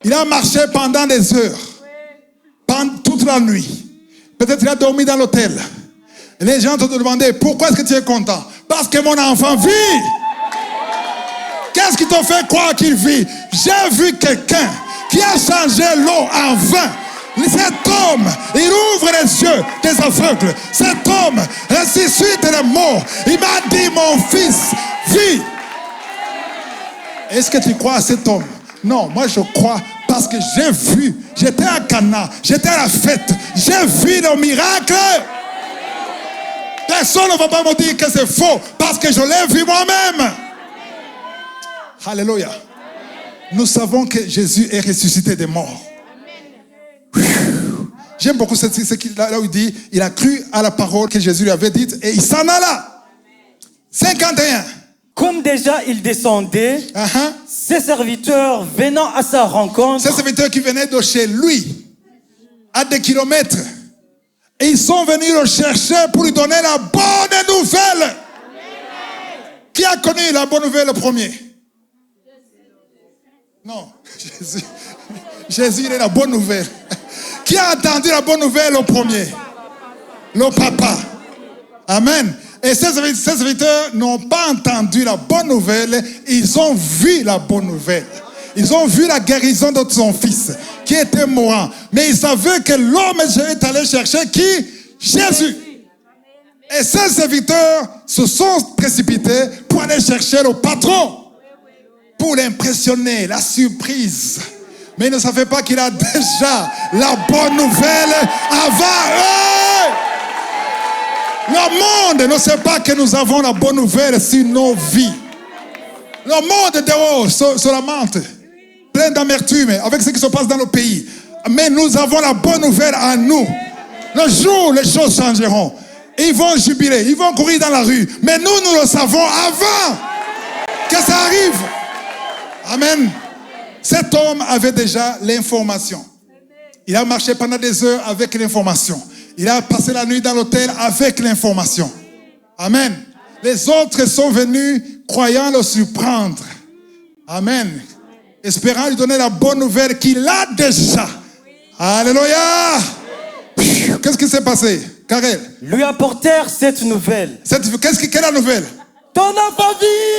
Il a marché pendant des heures, pendant toute la nuit. Peut-être il a dormi dans l'hôtel. Les gens te demandaient, pourquoi est-ce que tu es content? Parce que mon enfant vit. Qu'est-ce qui te fait croire qu'il vit? J'ai vu quelqu'un qui a changé l'eau en vin. Cet homme, il ouvre les yeux des aveugles. Cet homme ressuscite les morts. Il m'a dit, mon fils vit. Est-ce que tu crois à cet homme? Non, moi je crois parce que j'ai vu. J'étais à Cana, j'étais à la fête. J'ai vu le miracle. Personne ne va pas me dire que c'est faux parce que je l'ai vu moi-même. Alléluia. Nous savons que Jésus est ressuscité des morts. J'aime beaucoup là où il dit, il a cru à la parole que Jésus lui avait dite et il s'en alla. 51. Comme déjà il descendait, ses serviteurs venant à sa rencontre, ces serviteurs qui venaient de chez lui, à des kilomètres, et ils sont venus le chercher pour lui donner la bonne nouvelle. Qui a connu la bonne nouvelle le premier? Non, Jésus il est la bonne nouvelle. Qui a entendu la bonne nouvelle au premier? Le papa. Amen. Et ces serviteurs n'ont pas entendu la bonne nouvelle, ils ont vu la bonne nouvelle. Ils ont vu la guérison de son fils qui était mourant. Mais ils savaient que l'homme est allé chercher qui? Jésus. Et ces serviteurs se sont précipités pour aller chercher le patron, pour l'impressionner, la surprise. Mais ils ne savaient pas qu'il a déjà la bonne nouvelle avant eux. Le monde ne sait pas que nous avons la bonne nouvelle sur nos vies. Le monde dehors se lamente, plein d'amertume avec ce qui se passe dans le pays. Mais nous avons la bonne nouvelle en nous. Le jour où les choses changeront, ils vont jubiler, ils vont courir dans la rue. Mais nous le savons avant que ça arrive. Amen. Cet homme avait déjà l'information. Il a marché pendant des heures avec l'information. Il a passé la nuit dans l'hôtel avec l'information. Amen. Les autres sont venus croyant le surprendre. Amen. Espérant lui donner la bonne nouvelle qu'il a déjà. Alléluia. Qu'est-ce qui s'est passé, Karel? lui apportèrent cette nouvelle. Quelle est la nouvelle? Ton enfant vit!